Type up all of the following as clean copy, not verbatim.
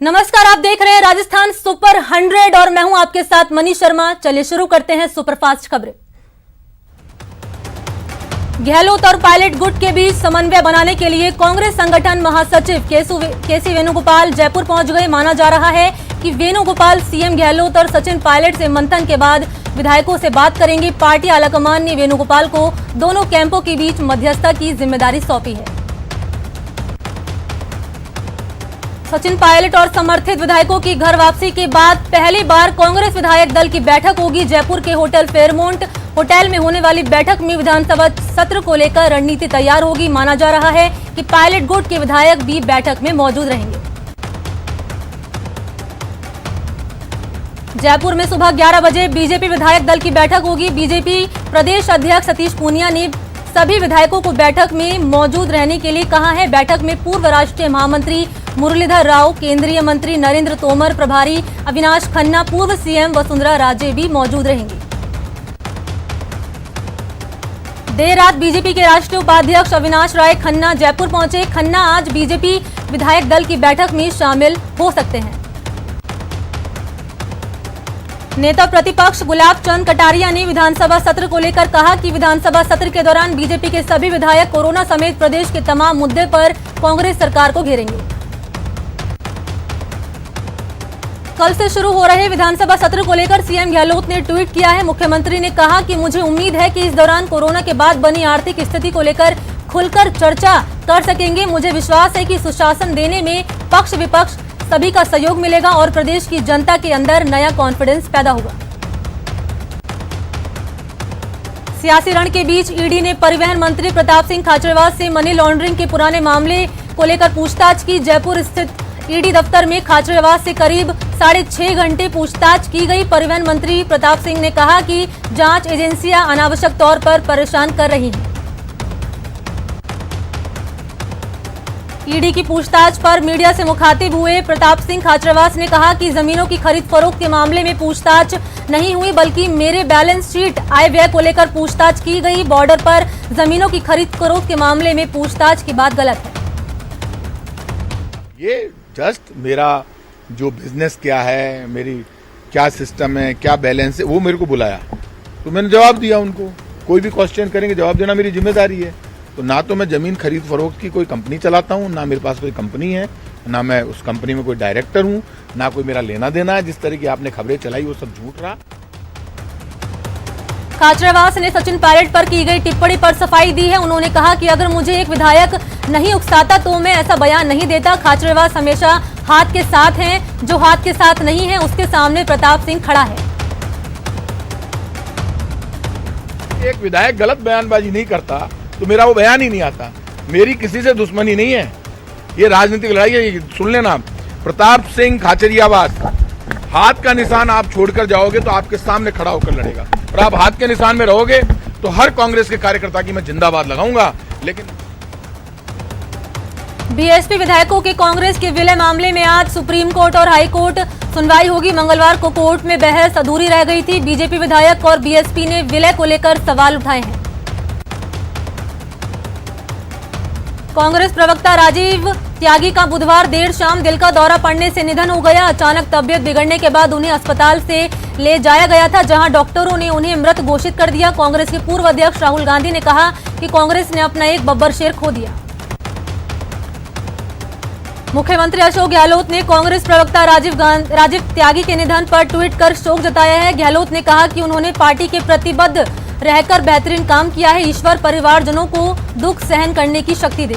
नमस्कार, आप देख रहे हैं राजस्थान सुपर 100 और मैं हूं आपके साथ मनीष शर्मा। चलिए शुरू करते हैं सुपरफास्ट खबरें। गहलोत और पायलट गुट के बीच समन्वय बनाने के लिए कांग्रेस संगठन महासचिव केसी वेणुगोपाल जयपुर पहुंच गए। माना जा रहा है कि वेणुगोपाल सीएम गहलोत और सचिन पायलट से मंथन के बाद विधायकों से बात करेंगे। पार्टी आलाकमान ने वेणुगोपाल को दोनों कैंपों के बीच मध्यस्थता की जिम्मेदारी सौंपी है। सचिन पायलट और समर्थित विधायकों की घर वापसी के बाद पहली बार कांग्रेस विधायक दल की बैठक होगी। जयपुर के होटल फेयरमाउंट होटल में होने वाली बैठक में विधानसभा सत्र को लेकर रणनीति तैयार होगी। माना जा रहा है कि पायलट गुट के विधायक भी बैठक में मौजूद रहेंगे। जयपुर में सुबह 11 बजे बीजेपी विधायक दल की बैठक होगी। बीजेपी प्रदेश अध्यक्ष सतीश पूनिया ने सभी विधायकों को बैठक में मौजूद रहने के लिए कहा है। बैठक में पूर्व राष्ट्रीय महामंत्री मुरलीधर राव, केंद्रीय मंत्री नरेंद्र तोमर, प्रभारी अविनाश खन्ना, पूर्व सीएम वसुंधरा राजे भी मौजूद रहेंगे। देर रात बीजेपी के राष्ट्रीय उपाध्यक्ष अविनाश राय खन्ना जयपुर पहुंचे। खन्ना आज बीजेपी विधायक दल की बैठक में शामिल हो सकते हैं। नेता प्रतिपक्ष गुलाब चंद कटारिया ने विधानसभा सत्र को लेकर कहा कि विधानसभा सत्र के दौरान बीजेपी के सभी विधायक कोरोना समेत प्रदेश के तमाम मुद्दे पर कांग्रेस सरकार को घेरेंगे। कल से शुरू हो रहे विधानसभा सत्र को लेकर सीएम गहलोत ने ट्वीट किया है। मुख्यमंत्री ने कहा कि मुझे उम्मीद है कि इस दौरान कोरोना के बाद बनी आर्थिक स्थिति को लेकर खुलकर चर्चा कर सकेंगे। मुझे विश्वास है कि सुशासन देने में पक्ष विपक्ष सभी का सहयोग मिलेगा और प्रदेश की जनता के अंदर नया कॉन्फिडेंस पैदा होगा। सियासी रण के बीच ईडी ने परिवहन मंत्री प्रताप सिंह खाचरियावास से मनी लॉन्ड्रिंग के पुराने मामले को लेकर पूछताछ की। जयपुर स्थित ईडी दफ्तर में खाचरियावास से करीब 6.5 घंटे पूछताछ की गई। परिवहन मंत्री प्रताप सिंह ने कहा कि जांच एजेंसियां अनावश्यक तौर पर परेशान कर रही हैं। ईडी की पूछताछ पर मीडिया से मुखातिब हुए प्रताप सिंह खाचरियावास ने कहा कि जमीनों की खरीद फरोख्त के मामले में पूछताछ नहीं हुई, बल्कि मेरे बैलेंस शीट आय व्यय को लेकर पूछताछ की गई। बॉर्डर पर जमीनों की खरीद फरोख्त के मामले में पूछताछ की बात गलत है। ये जस्ट मेरा जो बिजनेस क्या है, मेरी क्या सिस्टम है, क्या बैलेंस है, वो मेरे को बुलाया तो मैंने जवाब दिया उनको। कोई भी क्वेश्चन करेंगे जवाब देना मेरी जिम्मेदारी है। तो ना तो मैं जमीन खरीद फरोख्त की कोई कंपनी चलाता हूँ, ना मेरे पास कोई कंपनी है, ना मैं उस कंपनी में कोई डायरेक्टर हूँ, ना कोई मेरा लेना देना है। जिस तरह की आपने खबरें चलाई वो सब झूठ रहा। खाचरियावास ने सचिन पायलट पर की गई टिप्पणी पर सफाई दी है। उन्होंने कहा कि अगर मुझे एक विधायक नहीं उकसाता तो मैं ऐसा बयान नहीं देता। खाचरियावास हमेशा हाथ के साथ हैं, जो हाथ के साथ नहीं है उसके सामने प्रताप सिंह खड़ा है। एक विधायक गलत बयानबाजी नहीं करता तो मेरा वो बयान ही नहीं आता। मेरी किसी से दुश्मनी नहीं है, ये राजनीतिक लड़ाई है। सुन लेना, प्रताप सिंह खाचरियावास हाथ का निशान आप छोड़कर जाओगे तो आपके सामने खड़ा होकर लड़ेगा, और आप हाथ के निशान में रहोगे तो हर कांग्रेस के कार्यकर्ता की मैं जिंदाबाद लगाऊंगा। लेकिन बीएसपी विधायकों के कांग्रेस के विलय मामले में आज सुप्रीम कोर्ट और हाई कोर्ट सुनवाई होगी। मंगलवार को कोर्ट में बहस अधूरी रह गई थी। बीजेपी विधायक और बीएसपी ने विलय को लेकर सवाल उठाए हैं। कांग्रेस प्रवक्ता राजीव त्यागी का बुधवार देर शाम दिल का दौरा पड़ने से निधन हो गया। अचानक तबियत बिगड़ने के बाद उन्हें अस्पताल से ले जाया गया था, जहां डॉक्टरों ने उन्हें मृत घोषित कर दिया। कांग्रेस के पूर्व अध्यक्ष राहुल गांधी ने कहा कि कांग्रेस ने अपना एक बब्बर शेर खो दिया। मुख्यमंत्री अशोक गहलोत ने कांग्रेस प्रवक्ता राजीव त्यागी के निधन पर ट्वीट कर शोक जताया है। गहलोत ने कहा कि उन्होंने पार्टी के प्रतिबद्ध रहकर बेहतरीन काम किया है। ईश्वर परिवारजनों को दुख सहन करने की शक्ति दे।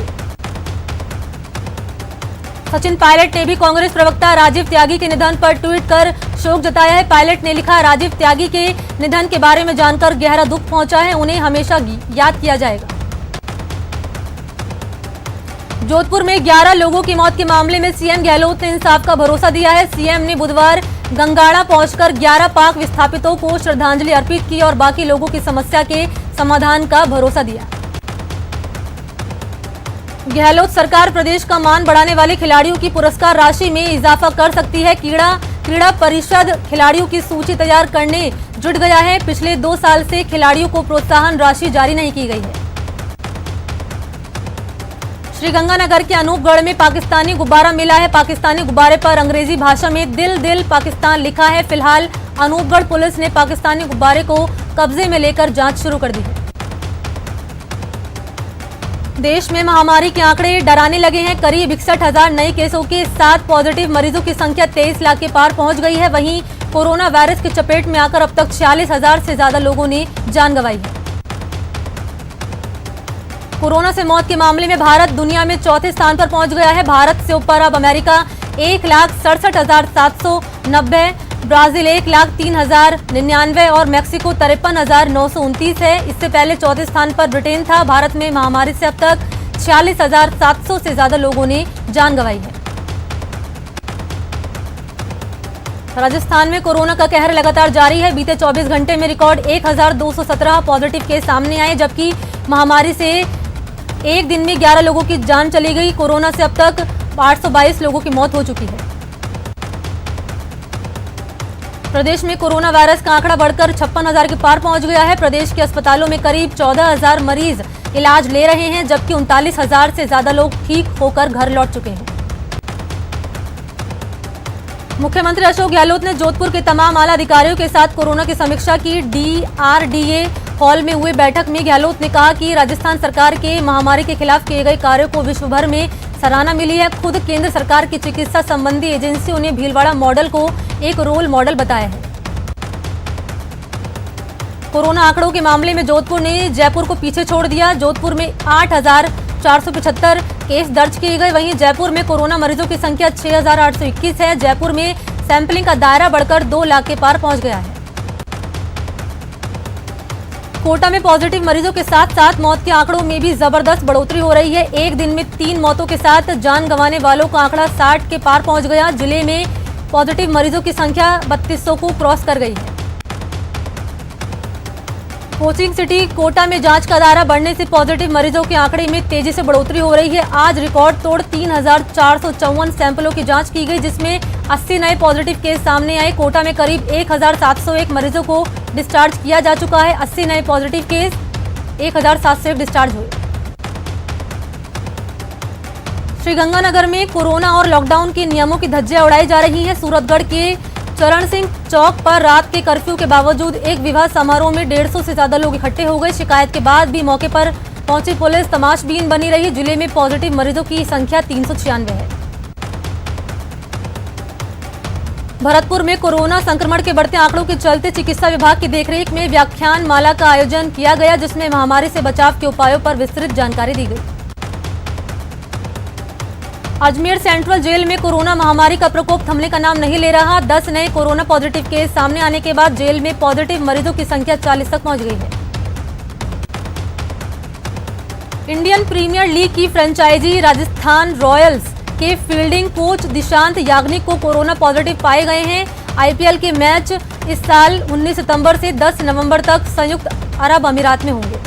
सचिन पायलट ने भी कांग्रेस प्रवक्ता राजीव त्यागी के निधन पर ट्वीट कर शोक जताया है। पायलट ने लिखा, राजीव त्यागी के निधन के बारे में जानकर गहरा दुख पहुंचा है, उन्हें हमेशा याद किया जाएगा। जोधपुर में 11 लोगों की मौत के मामले में सीएम गहलोत ने इंसाफ का भरोसा दिया है। सीएम ने बुधवार गंगाड़ा पहुंचकर 11 पाक विस्थापितों को श्रद्धांजलि अर्पित की और बाकी लोगों की समस्या के समाधान का भरोसा दिया। गहलोत सरकार प्रदेश का मान बढ़ाने वाले खिलाड़ियों की पुरस्कार राशि में इजाफा कर सकती है। क्रीड़ा परिषद खिलाड़ियों की सूची तैयार करने जुट गया है। पिछले 2 साल से खिलाड़ियों को प्रोत्साहन राशि जारी नहीं की गई है। श्रीगंगानगर के अनूपगढ़ में पाकिस्तानी गुब्बारा मिला है। पाकिस्तानी गुब्बारे पर अंग्रेजी भाषा में दिल दिल पाकिस्तान लिखा है। फिलहाल अनूपगढ़ पुलिस ने पाकिस्तानी गुब्बारे को कब्जे में लेकर जांच शुरू कर दी है। देश में महामारी के आंकड़े डराने लगे हैं। करीब 61,000 नए केसों के साथ पॉजिटिव मरीजों की संख्या 23 लाख के पार पहुंच गई है। वहीं कोरोना वायरस की चपेट में आकर अब तक 46,000 से ज्यादा लोगों ने जान गंवाई है। कोरोना से मौत के मामले में भारत दुनिया में चौथे स्थान पर पहुंच गया है। भारत से ऊपर अब अमेरिका 1,67,790, ब्राजील 1,03,099 और मैक्सिको 53,929 है। इससे पहले चौथे स्थान पर ब्रिटेन था। भारत में महामारी से अब तक 46,700 से ज्यादा लोगों ने जान गंवाई है। राजस्थान में कोरोना का कहर लगातार जारी है। बीते 24 घंटे में रिकॉर्ड 1,217 पॉजिटिव केस सामने आए, जबकि महामारी से एक दिन में 11 लोगों की जान चली गई। कोरोना से अब तक 822 लोगों की मौत हो चुकी है। प्रदेश में कोरोना वायरस का आंकड़ा बढ़कर 56,000 के पार पहुंच गया है। प्रदेश के अस्पतालों में करीब 14,000 मरीज इलाज ले रहे हैं, जबकि 39,000 से ज्यादा लोग ठीक होकर घर लौट चुके हैं। मुख्यमंत्री अशोक गहलोत ने जोधपुर के तमाम आला अधिकारियों के साथ कोरोना की समीक्षा की। DRDA हॉल में हुए बैठक में गहलोत ने कहा कि राजस्थान सरकार के महामारी के खिलाफ किए गए कार्यों को विश्व भर में सराहना मिली है। खुद केंद्र सरकार की चिकित्सा संबंधी एजेंसियों ने भीलवाड़ा मॉडल को एक रोल मॉडल बताया है। कोरोना आंकड़ों के मामले में जोधपुर ने जयपुर को पीछे छोड़ दिया। जोधपुर में 8,475 केस दर्ज किए गए। वहीं जयपुर में कोरोना मरीजों की संख्या 6,821 है। जयपुर में सैंपलिंग का दायरा बढ़कर 2 लाख के पार पहुंच गया है। कोटा में पॉजिटिव मरीजों के साथ साथ मौत के आंकड़ों में भी जबरदस्त बढ़ोतरी हो रही है। एक दिन में 3 मौतों के साथ जान गंवाने वालों का आंकड़ा 60 के पार पहुंच गया। जिले में पॉजिटिव मरीजों की संख्या 3200 को क्रॉस कर गई है। कोचिंग सिटी कोटा में जांच का दायरा बढ़ने से पॉजिटिव मरीजों के आंकड़े में तेजी से बढ़ोतरी हो रही है। आज रिकॉर्ड तोड़ 3,454 सैंपलों की जांच की गई, जिसमें 80 नए पॉजिटिव केस सामने आए। कोटा में करीब 1,701 मरीजों को डिस्चार्ज किया जा चुका है। 80 नए पॉजिटिव केस, 1,701 डिस्चार्ज हुए। श्रीगंगानगर में कोरोना और लॉकडाउन के नियमों की धज्जियां उड़ाई जा रही हैं। सूरतगढ़ के चरण सिंह चौक पर रात के कर्फ्यू के बावजूद एक विवाह समारोह में 150 से ज्यादा लोग इकट्ठे हो गए। शिकायत के बाद भी मौके पर पहुंची पुलिस तमाशबीन बनी रही। जिले में पॉजिटिव मरीजों की संख्या 396 है। भरतपुर में कोरोना संक्रमण के बढ़ते आंकड़ों के चलते चिकित्सा विभाग की देखरेख में व्याख्यान माला का आयोजन किया गया, जिसमें महामारी से बचाव के उपायों पर विस्तृत जानकारी दी गई। अजमेर सेंट्रल जेल में कोरोना महामारी का प्रकोप थमने का नाम नहीं ले रहा। 10 नए कोरोना पॉजिटिव केस सामने आने के बाद जेल में पॉजिटिव मरीजों की संख्या 40 तक पहुंच गई है। इंडियन प्रीमियर लीग की फ्रेंचाइजी राजस्थान रॉयल्स के फील्डिंग कोच दिशांत याग्निक को कोरोना पॉजिटिव पाए गए हैं। IPL के मैच इस साल 19 सितंबर से 10 नवंबर तक संयुक्त अरब अमीरात में होंगे।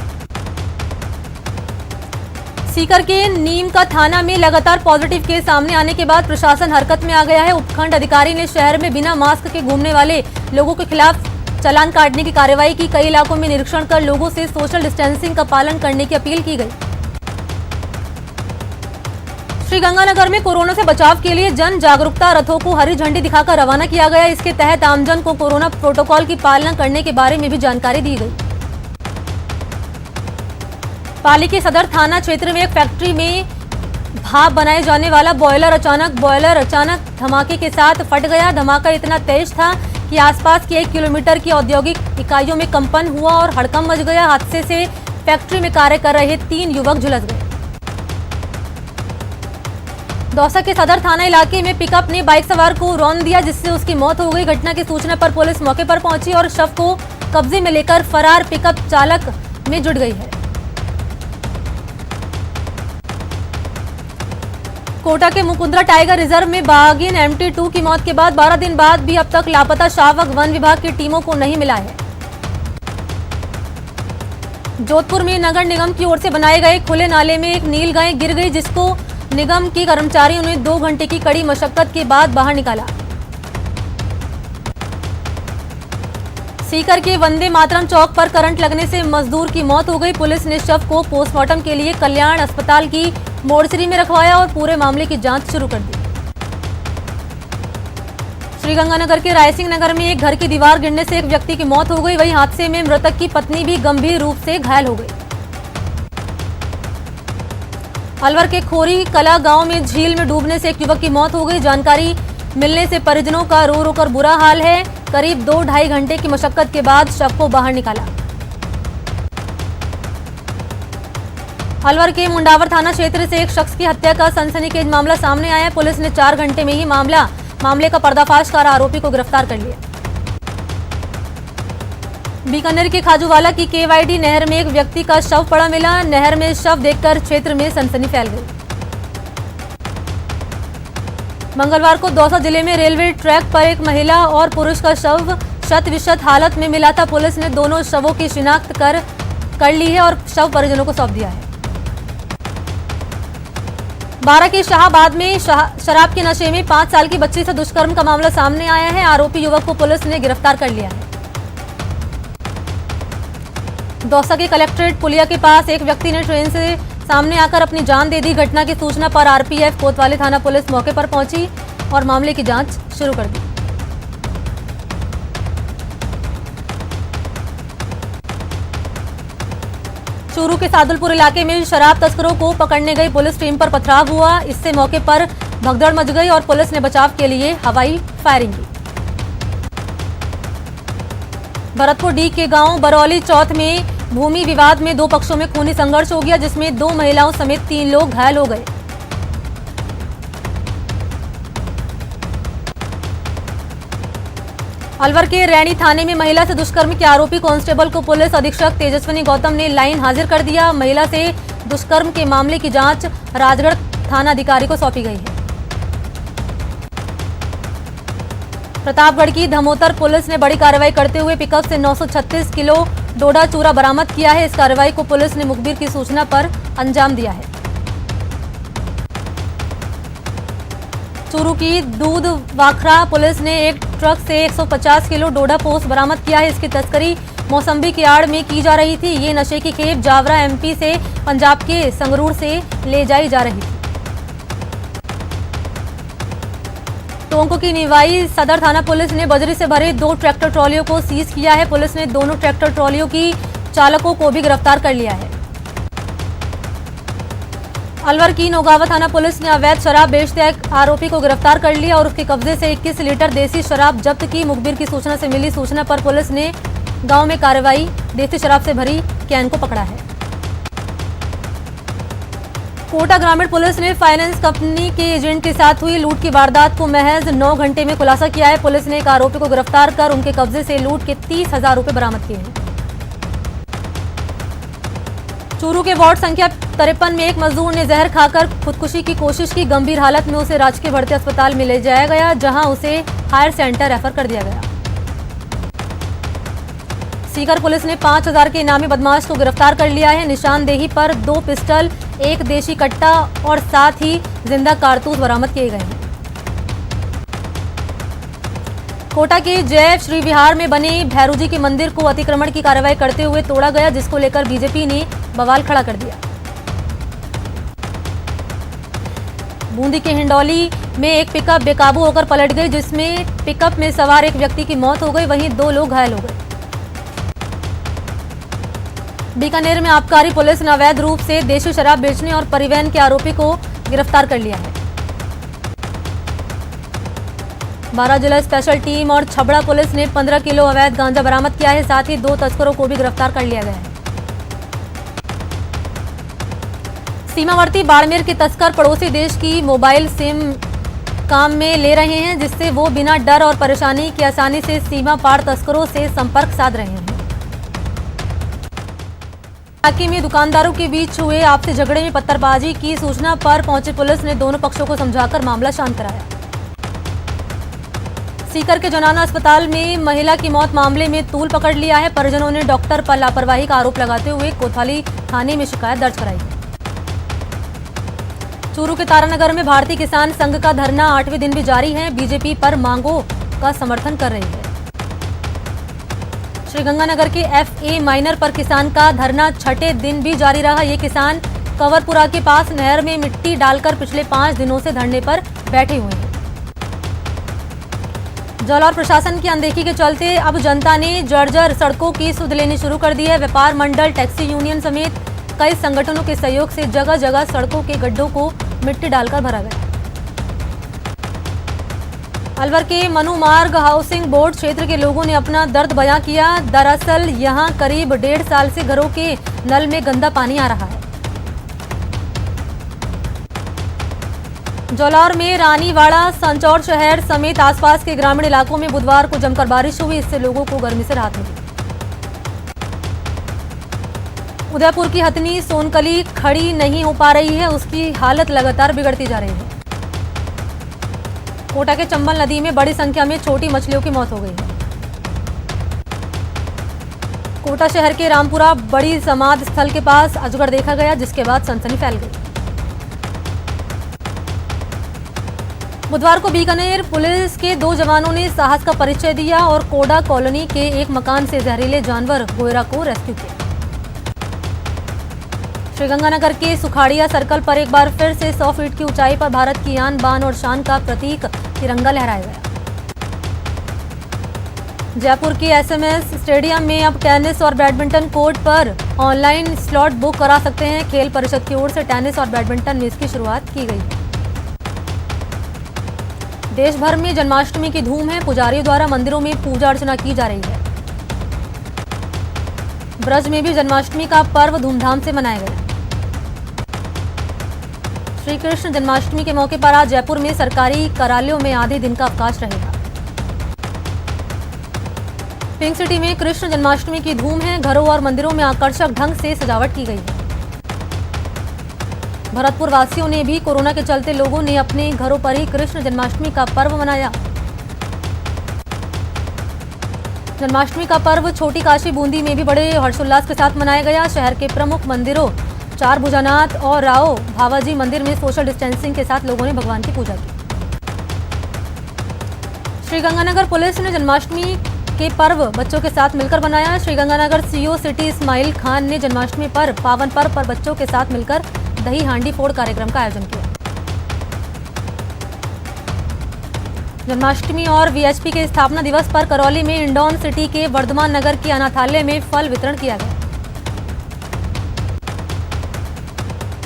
सीकर के नीम का थाना में लगातार पॉजिटिव केस सामने आने के बाद प्रशासन हरकत में आ गया है। उपखंड अधिकारी ने शहर में बिना मास्क के घूमने वाले लोगों के खिलाफ चालान काटने की कार्रवाई की। कई इलाकों में निरीक्षण कर लोगों से सोशल डिस्टेंसिंग का पालन करने की अपील की गई। श्रीगंगानगर में कोरोना से बचाव के लिए जन जागरूकता रथों को हरी झंडी दिखाकर रवाना किया गया। इसके तहत आमजन को कोरोना प्रोटोकॉल की पालना करने के बारे में भी जानकारी दी गई। पाली के सदर थाना क्षेत्र में एक फैक्ट्री में भाप बनाए जाने वाला बॉयलर अचानक धमाके के साथ फट गया। धमाका इतना तेज था कि आसपास की 1 किलोमीटर की औद्योगिक इकाइयों में कंपन हुआ और हड़कंप मच गया। हादसे से फैक्ट्री में कार्य कर रहे 3 युवक झुलस गए। दौसा के सदर थाना इलाके में पिकअप ने बाइक सवार को रौंद दिया, जिससे उसकी मौत हो गई। घटना की सूचना पर पुलिस मौके पर पहुंची और शव को कब्जे में लेकर फरार पिकअप चालक में जुट गई है। कोटा के मुकुंदरा टाइगर रिजर्व में बाघिन MT2 की मौत के बाद 12 दिन बाद भी अब तक लापता शावक वन विभाग की टीमों को नहीं मिला है। जोधपुर में नगर निगम की ओर से बनाए गए खुले नाले में एक नील गाय गिर गई, जिसको निगम के कर्मचारियों ने 2 घंटे की कड़ी मशक्कत के बाद बाहर निकाला। सीकर के वंदे मातरम चौक पर करंट लगने से मजदूर की मौत हो गई। पुलिस ने शव को पोस्टमार्टम के लिए कल्याण अस्पताल की मोर्चरी में रखवाया और पूरे मामले की जांच शुरू कर दी। श्रीगंगानगर के रायसिंह नगर में एक घर की दीवार गिरने से एक व्यक्ति की मौत हो गई। वहीं हादसे में मृतक की पत्नी भी गंभीर रूप से घायल हो गई। अलवर के खोरी कला गांव में झील में डूबने से एक युवक की मौत हो गई। जानकारी मिलने से परिजनों का रो रो कर बुरा हाल है। करीब 2-2.5 घंटे की मशक्कत के बाद शव को बाहर निकाला। अलवर के मुंडावर थाना क्षेत्र से एक शख्स की हत्या का सनसनीखेज मामला सामने आया। पुलिस ने 4 घंटे में ही मामले का पर्दाफाश कर आरोपी को गिरफ्तार कर लिया। बीकानेर के खाजूवाला की केवाईडी नहर में एक व्यक्ति का शव पड़ा मिला। नहर में शव देखकर क्षेत्र में सनसनी फैल गई। मंगलवार को दौसा जिले में रेलवे ट्रैक पर एक महिला और पुरुष का शव शत-विशत हालत में मिला था। पुलिस ने दोनों शवों की शिनाख्त कर ली है और शव परिजनों को सौंप दिया है। बारा के शाहबाद में शराब के नशे में 5 साल की बच्ची से दुष्कर्म का मामला सामने आया है। आरोपी युवक को पुलिस ने गिरफ्तार कर लिया है। दौसा के कलेक्ट्रेट पुलिया के पास एक व्यक्ति ने ट्रेन से सामने आकर अपनी जान दे दी। घटना की सूचना पर आरपीएफ कोतवाली थाना पुलिस मौके पर पहुंची और मामले की जांच शुरू कर दी। चूरू के सादुलपुर इलाके में शराब तस्करों को पकड़ने गई पुलिस टीम पर पथराव हुआ। इससे मौके पर भगदड़ मच गई और पुलिस ने बचाव के लिए हवाई फायरिंग की। भरतपुर डी के गांव बरौली चौथ में भूमि विवाद में 2 पक्षों में खूनी संघर्ष हो गया, जिसमें 2 महिलाओं समेत 3 लोग घायल हो गए। अलवर के रैणी थाने में महिला से दुष्कर्म के आरोपी कांस्टेबल को पुलिस अधीक्षक तेजस्विनी गौतम ने लाइन हाजिर कर दिया। महिला से दुष्कर्म के मामले की जांच राजगढ़ थाना अधिकारी को सौंपी गई है। प्रतापगढ़ की धमोतर पुलिस ने बड़ी कार्रवाई करते हुए पिकअप से 936 किलो डोडा चूरा बरामद किया है। इस कार्रवाई को पुलिस ने मुखबिर की सूचना पर अंजाम दिया है। चूरू की दूध वाखरा पुलिस ने एक ट्रक से 150 किलो डोडा पोस्त बरामद किया है। इसकी तस्करी मौसम्बी की आड़ में की जा रही थी। ये नशे की खेप जावरा एमपी से पंजाब के संगरूर से ले जाई जा रही थी। टोंक की निवाई सदर थाना पुलिस ने बजरी से भरे 2 ट्रैक्टर ट्रॉलियों को सीज किया है। पुलिस ने दोनों ट्रैक्टर ट्रॉलियों की चालकों को भी गिरफ्तार कर लिया है। अलवर की नौगावा थाना पुलिस ने अवैध शराब बेचते एक आरोपी को गिरफ्तार कर लिया और उसके कब्जे से 21 लीटर देसी शराब जब्त की। मुखबिर की सूचना से मिली सूचना पर पुलिस ने गांव में कार्रवाई देसी शराब से भरी कैन को पकड़ा है। कोटा ग्रामीण पुलिस ने फाइनेंस कंपनी के एजेंट के साथ हुई लूट की वारदात को महज 9 घंटे में खुलासा किया है। पुलिस ने एक आरोपी को गिरफ्तार कर उनके कब्जे से लूट के 30,000 रुपए बरामद किए हैं। चूरू के वार्ड संख्या 53 में एक मजदूर ने जहर खाकर खुदकुशी की कोशिश की। गंभीर हालत में उसे राजकीय भर्ती अस्पताल में ले जाया गया, जहां उसे हायर सेंटर रेफर कर दिया गया। सीकर पुलिस ने 5,000 के इनामी बदमाश को गिरफ्तार कर लिया है। निशानदेही पर 2 पिस्टल, 1 देशी कट्टा और साथ ही जिंदा कारतूस बरामद किए गए हैं। कोटा के जय श्री विहार में बने भैरूजी के मंदिर को अतिक्रमण की कार्रवाई करते हुए तोड़ा गया, जिसको लेकर बीजेपी ने बवाल खड़ा कर दिया। बूंदी के हिंडौली में एक पिकअप बेकाबू होकर पलट गई, जिसमें पिकअप में सवार एक व्यक्ति की मौत हो गई, वहीं 2 लोग घायल हो गए। बीकानेर में आबकारी पुलिस ने अवैध रूप से देशी शराब बेचने और परिवहन के आरोपी को गिरफ्तार कर लिया है। बारा जिला स्पेशल टीम और छबड़ा पुलिस ने 15 किलो अवैध गांजा बरामद किया है। साथ ही 2 तस्करों को भी गिरफ्तार कर लिया गया है। सीमावर्ती बाड़मेर के तस्कर पड़ोसी देश की मोबाइल सिम काम में ले रहे हैं, जिससे वो बिना डर और परेशानी के आसानी से सीमा पार तस्करों से संपर्क साध रहे हैं। इलाके में दुकानदारों के बीच हुए आपसी झगड़े में पत्थरबाजी की सूचना पर पहुंची पुलिस ने दोनों पक्षों को समझाकर मामला शांत कराया। सीकर के जनाना अस्पताल में महिला की मौत मामले में तूल पकड़ लिया है। परिजनों ने डॉक्टर पर लापरवाही का आरोप लगाते हुए कोतवाली थाने में शिकायत दर्ज कराई है। चूरू के तारानगर में भारतीय किसान संघ का धरना 8वें दिन भी जारी है। बीजेपी पर मांगों का समर्थन कर रही है। श्रीगंगानगर के FA माइनर पर किसान का धरना 6ठे दिन भी जारी रहा। ये किसान कंवरपुरा के पास नहर में मिट्टी डालकर पिछले 5 दिनों से धरने पर बैठे हुए हैं। जालौर प्रशासन की अनदेखी के चलते अब जनता ने जर्जर सड़कों की सुध लेनी शुरू कर दी है। व्यापार मंडल, टैक्सी यूनियन समेत कई संगठनों के सहयोग से जगह जगह सड़कों के गड्ढों को मिट्टी डालकर भरा गया। अलवर के मनु मार्ग हाउसिंग बोर्ड क्षेत्र के लोगों ने अपना दर्द बयां किया। दरअसल यहां करीब 1.5 साल से घरों के नल में गंदा पानी आ रहा है। जालौर में रानीवाड़ा, संचौर शहर समेत आसपास के ग्रामीण इलाकों में बुधवार को जमकर बारिश हुई। इससे लोगों को गर्मी से राहत मिली। उदयपुर की हथनी सोनकली खड़ी नहीं हो पा रही है, उसकी हालत लगातार बिगड़ती जा रही है। कोटा के चंबल नदी में बड़ी संख्या में छोटी मछलियों की मौत हो गई है। कोटा शहर के रामपुरा बड़ी समाध स्थल के पास अजगर देखा गया, जिसके बाद सनसनी फैल गई। बुधवार को बीकानेर पुलिस के 2 जवानों ने साहस का परिचय दिया और कोडा कॉलोनी के एक मकान से जहरीले जानवर गोयरा को रेस्क्यू किया। श्रीगंगानगर के सुखाड़िया सर्कल पर एक बार फिर से 100 फीट की ऊंचाई पर भारत की आन बान और शान का प्रतीक तिरंगा लहराया गया। जयपुर के एसएमएस स्टेडियम में अब टेनिस और बैडमिंटन कोर्ट पर ऑनलाइन स्लॉट बुक करा सकते हैं। खेल परिषद की ओर से टेनिस और बैडमिंटन में इसकी शुरुआत की गई है। देश भर में जन्माष्टमी की धूम है। पुजारियों द्वारा मंदिरों में पूजा अर्चना की जा रही है। ब्रज में भी जन्माष्टमी का पर्व धूमधाम से मनाया गया। श्री कृष्ण जन्माष्टमी के मौके पर आज जयपुर में सरकारी कार्यालयों में आधे दिन का अवकाश रहेगा। पिंक सिटी में कृष्ण जन्माष्टमी की धूम है। घरों और मंदिरों में आकर्षक ढंग से सजावट की गई है। भरतपुर वासियों ने भी कोरोना के चलते लोगों ने अपने घरों पर ही कृष्ण जन्माष्टमी का पर्व मनाया। जन्माष्टमी का पर्व छोटी काशी बूंदी में भी बड़े हर्षोल्लास के साथ मनाया गया। शहर के प्रमुख मंदिरों चार भुजानाथ और राव भावाजी मंदिर में सोशल डिस्टेंसिंग के साथ लोगों ने भगवान की पूजा की। श्रीगंगानगर पुलिस ने जन्माष्टमी के पर्व बच्चों के साथ मिलकर मनाया। श्रीगंगानगर सीओ सिटी इस्माइल खान ने जन्माष्टमी पर पावन पर्व पर बच्चों के साथ मिलकर दही हांडी फोड़ कार्यक्रम का आयोजन किया। जन्माष्टमी और वीएचपी के स्थापना दिवस पर करौली में इंडौन सिटी के वर्धमान नगर के अनाथालय में फल वितरण किया गया।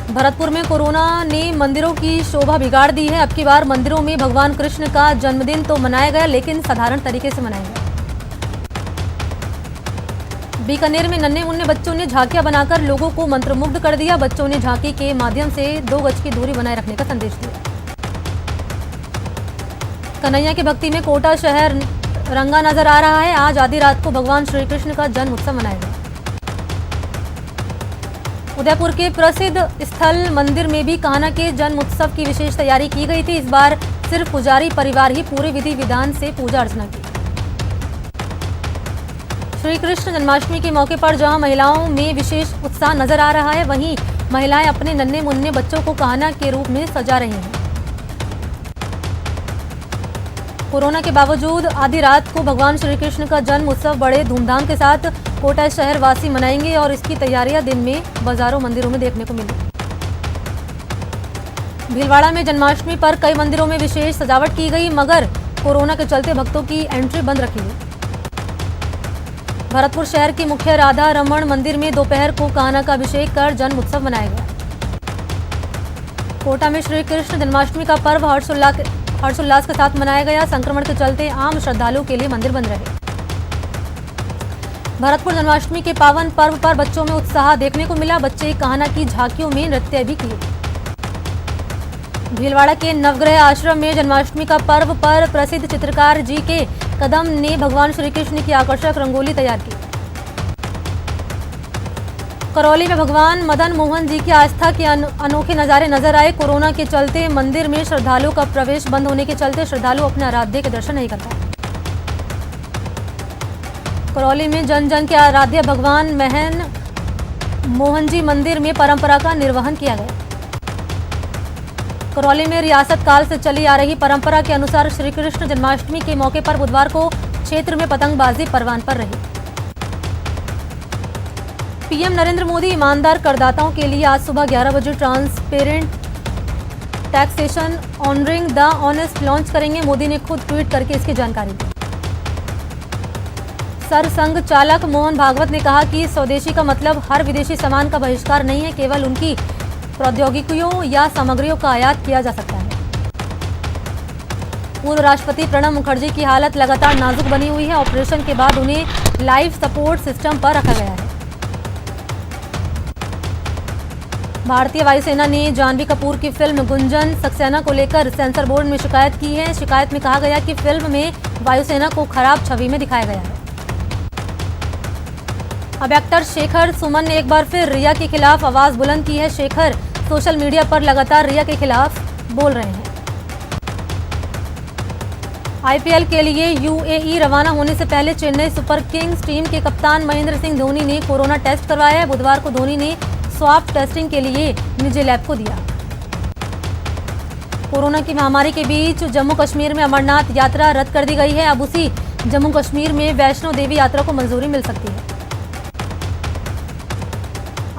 भरतपुर में कोरोना ने मंदिरों की शोभा बिगाड़ दी है। अब की बार मंदिरों में भगवान कृष्ण का जन्मदिन तो मनाया गया, लेकिन साधारण तरीके से मनाया गया। बीकानेर में नन्हे मुन्ने बच्चों ने झांकियां बनाकर लोगों को मंत्रमुग्ध कर दिया। बच्चों ने झांकी के माध्यम से 2 गज की दूरी बनाए रखने का संदेश दिया। कन्हैया की भक्ति में कोटा शहर रंगा नजर आ रहा है। आज आधी रात को भगवान श्री कृष्ण का जन्म उत्सव मनाया गया। उदयपुर के प्रसिद्ध स्थल मंदिर में भी कान्हा के जन्म उत्सव की विशेष तैयारी की गई थी। इस बार सिर्फ पुजारी परिवार ही पूरे विधि विधान से पूजा अर्चना की। श्री कृष्ण जन्माष्टमी के मौके पर जहां महिलाओं में विशेष उत्साह नजर आ रहा है, वहीं महिलाएं अपने नन्हे मुन्ने बच्चों को कान्हा के रूप में सजा रही हैं। कोरोना के बावजूद आधी रात को भगवान श्री कृष्ण का जन्म उत्सव बड़े धूमधाम के साथ कोटा शहर वासी मनाएंगे और इसकी तैयारियां दिन में बाजारों मंदिरों में देखने को मिली। भीलवाड़ा में जन्माष्टमी पर कई मंदिरों में विशेष सजावट की गई, मगर कोरोना के चलते भक्तों की एंट्री बंद रखी गई। भरतपुर शहर के मुख्य राधा रमण मंदिर में दोपहर को कान्हा का अभिषेक कर जन्म उत्सव मनाया गया। कोटा में श्री कृष्ण जन्माष्टमी का पर्व हर्षोल्लास के साथ मनाया गया। संक्रमण के चलते आम श्रद्धालुओं के लिए मंदिर बंद रहे। भरतपुर जन्माष्टमी के पावन पर्व पर बच्चों में उत्साह देखने को मिला। बच्चे कान्हा की झांकियों में नृत्य भी किए। भीलवाड़ा के नवग्रह आश्रम में जन्माष्टमी का पर्व पर प्रसिद्ध चित्रकार जी के कदम ने भगवान श्री कृष्ण की आकर्षक रंगोली तैयार की। करौली में भगवान मदन मोहन जी की आस्था के अनोखे नजारे नजर आए। कोरोना के चलते मंदिर में श्रद्धालुओं का प्रवेश बंद होने के चलते श्रद्धालु अपने आराध्य के दर्शन नहीं कर पाए। करौली में जन जन के आराध्य भगवान महन मोहन जी मंदिर में परंपरा का निर्वहन किया गया। करौली में रियासत काल से चली आ रही परंपरा के अनुसार श्री कृष्ण जन्माष्टमी के मौके पर बुधवार को क्षेत्र में पतंगबाजी परवान पर रही। पीएम नरेंद्र मोदी ईमानदार करदाताओं के लिए आज सुबह 11 बजे transparent taxation honouring the honest launch करेंगे। मोदी ने खुद ट्वीट करके इसकी जानकारी दी। सरसंघ चालक मोहन भागवत ने कहा कि स्वदेशी का मतलब हर विदेशी सामान का बहिष्कार नहीं है, केवल उनकी प्रौद्योगिकियों या सामग्रियों का आयात किया जा सकता है। पूर्व राष्ट्रपति प्रणब मुखर्जी की हालत लगातार नाजुक बनी हुई है। ऑपरेशन के बाद उन्हें लाइफ सपोर्ट सिस्टम पर रखा गया है। भारतीय वायुसेना ने जानवी कपूर की फिल्म गुंजन सक्सेना को लेकर सेंसर बोर्ड में शिकायत की है। शिकायत में कहा गया कि फिल्म में वायुसेना को खराब छवि में दिखाया गया है। अब एक्टर शेखर सुमन ने एक बार फिर रिया के खिलाफ आवाज बुलंद की है। शेखर सोशल मीडिया पर लगातार रिया के खिलाफ बोल रहे हैं। आईपीएल के लिए यूएई रवाना होने से पहले चेन्नई सुपर किंग्स टीम के कप्तान महेंद्र सिंह धोनी ने कोरोना टेस्ट करवाया है। बुधवार को धोनी ने स्वाब टेस्टिंग के लिए निजी लैब को दिया। कोरोना की महामारी के बीच जम्मू कश्मीर में अमरनाथ यात्रा रद्द कर दी गई है। अब उसी जम्मू कश्मीर में वैष्णो देवी यात्रा को मंजूरी मिल सकती है।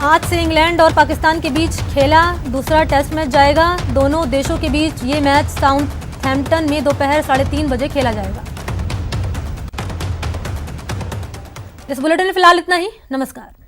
आज से इंग्लैंड और पाकिस्तान के बीच खेला दूसरा टेस्ट मैच जाएगा। दोनों देशों के बीच ये मैच साउथहैम्पटन में दोपहर 3:30 बजे खेला जाएगा। इस बुलेटिन में फिलहाल इतना ही। नमस्कार।